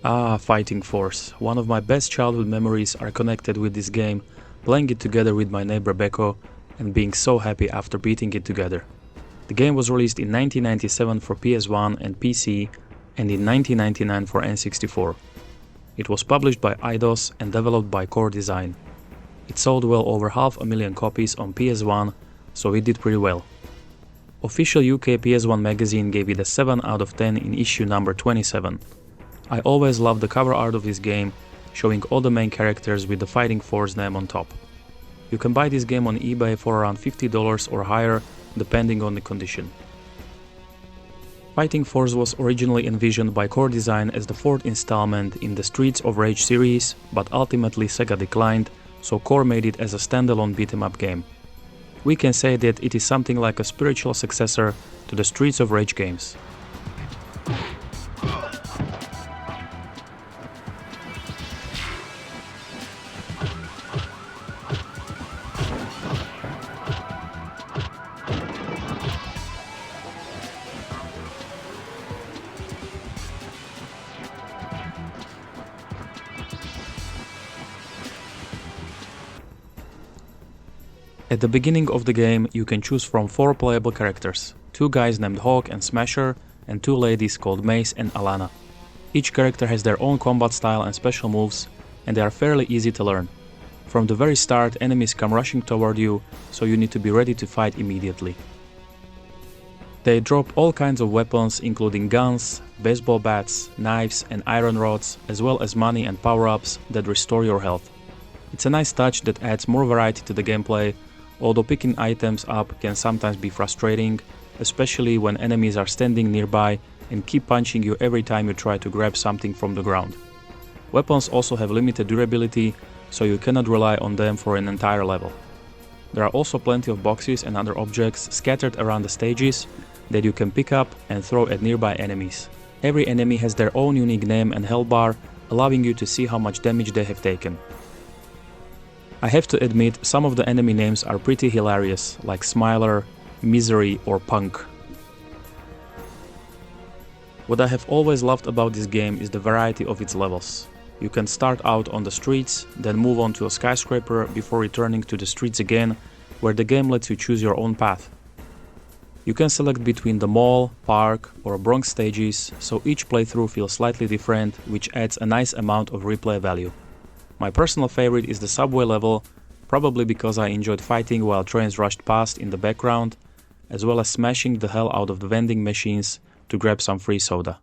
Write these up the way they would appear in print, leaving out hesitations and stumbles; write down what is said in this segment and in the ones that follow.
Ah, Fighting Force. One of my best childhood memories are connected with this game, playing it together with my neighbor Beko, and being so happy after beating it together. The game was released in 1997 for PS1 and PC, and in 1999 for N64. It was published by Eidos and developed by Core Design. It sold well over 500,000 copies on PS1, so it did pretty well. Official UK PS1 magazine gave it a 7 out of 10 in issue number 27. I always loved the cover art of this game, showing all the main characters with the Fighting Force name on top. You can buy this game on eBay for around $50 or higher, depending on the condition. Fighting Force was originally envisioned by Core Design as the fourth installment in the Streets of Rage series, but ultimately Sega declined, so Core made it as a standalone beat-em-up game. We can say that it is something like a spiritual successor to the Streets of Rage games. At the beginning of the game, you can choose from 4 playable characters, 2 guys named Hawk and Smasher, and 2 ladies called Mace and Alana. Each character has their own combat style and special moves, and they are fairly easy to learn. From the very start, enemies come rushing toward you, so you need to be ready to fight immediately. They drop all kinds of weapons, including guns, baseball bats, knives and iron rods, as well as money and power-ups that restore your health. It's a nice touch that adds more variety to the gameplay, although picking items up can sometimes be frustrating, especially when enemies are standing nearby and keep punching you every time you try to grab something from the ground. Weapons also have limited durability, so you cannot rely on them for an entire level. There are also plenty of boxes and other objects scattered around the stages that you can pick up and throw at nearby enemies. Every enemy has their own unique name and health bar, allowing you to see how much damage they have taken. I have to admit, some of the enemy names are pretty hilarious, like Smiler, Misery or Punk. What I have always loved about this game is the variety of its levels. You can start out on the streets, then move on to a skyscraper before returning to the streets again, where the game lets you choose your own path. You can select between the mall, park or Bronx stages, so each playthrough feels slightly different, which adds a nice amount of replay value. My personal favorite is the subway level, probably because I enjoyed fighting while trains rushed past in the background, as well as smashing the hell out of the vending machines to grab some free soda.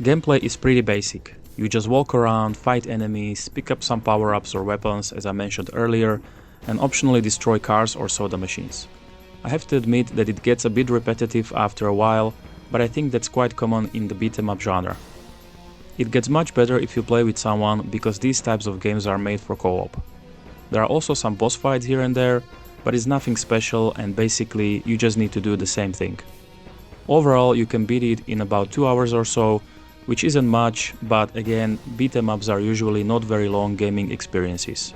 Gameplay is pretty basic. You just walk around, fight enemies, pick up some power-ups or weapons as I mentioned earlier, and optionally destroy cars or soda machines. I have to admit that it gets a bit repetitive after a while, but I think that's quite common in the beat-em-up genre. It gets much better if you play with someone, because these types of games are made for co-op. There are also some boss fights here and there, but it's nothing special and basically you just need to do the same thing. Overall, you can beat it in about 2 hours or so, which isn't much, but again, beat-em-ups are usually not very long gaming experiences.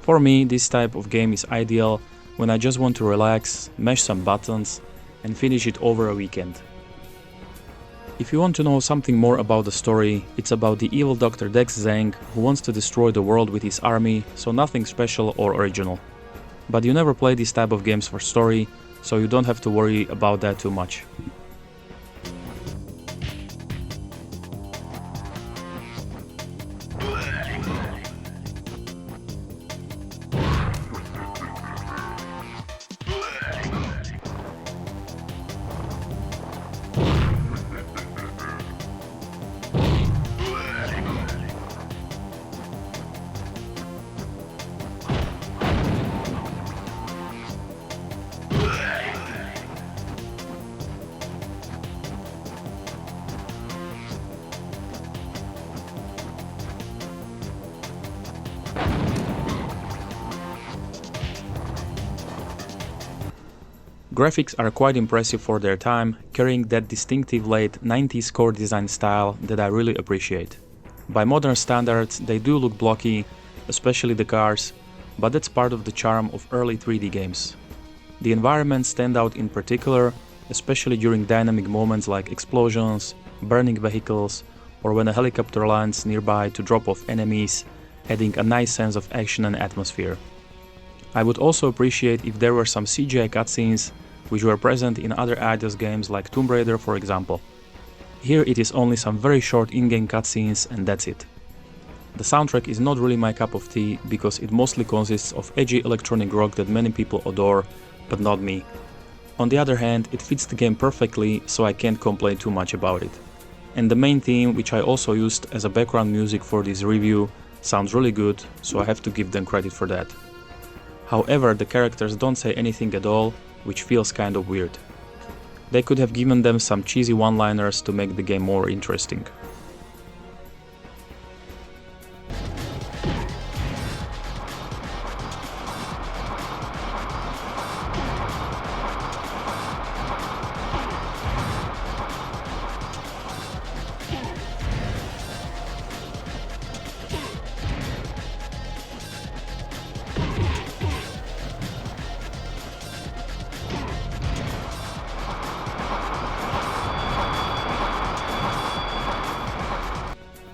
For me, this type of game is ideal when I just want to relax, mash some buttons, and finish it over a weekend. If you want to know something more about the story, it's about the evil Dr. Dex Zhang who wants to destroy the world with his army, so nothing special or original. But you never play this type of games for story, so you don't have to worry about that too much. graphics are quite impressive for their time, carrying that distinctive late 90s core design style that I really appreciate. By modern standards, they do look blocky, especially the cars, but that's part of the charm of early 3D games. The environments stand out in particular, especially during dynamic moments like explosions, burning vehicles, or when a helicopter lands nearby to drop off enemies, adding a nice sense of action and atmosphere. I would also appreciate if there were some CGI cutscenes which were present in other Eidos games like Tomb Raider, for example. Here it is only some very short in-game cutscenes and that's it. The soundtrack is not really my cup of tea because it mostly consists of edgy electronic rock that many people adore, but not me. On the other hand, it fits the game perfectly, so I can't complain too much about it. And the main theme, which I also used as a background music for this review, sounds really good, so I have to give them credit for that. However, the characters don't say anything at all, which feels kind of weird. They could have given them some cheesy one-liners to make the game more interesting.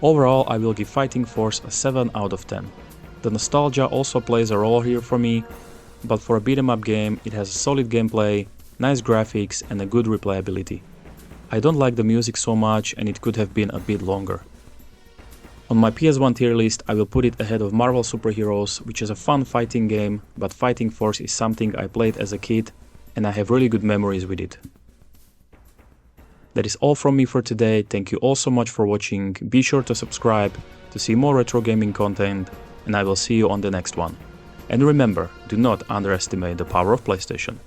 Overall, I will give Fighting Force a 7 out of 10. The nostalgia also plays a role here for me, but for a beat-em-up game it has a solid gameplay, nice graphics and a good replayability. I don't like the music so much and it could have been a bit longer. On my PS1 tier list I will put it ahead of Marvel Super Heroes, which is a fun fighting game, but Fighting Force is something I played as a kid and I have really good memories with it. That is all from me for today. Thank you all so much for watching. Be sure to subscribe to see more retro gaming content, and I will see you on the next one. And remember, do not underestimate the power of PlayStation.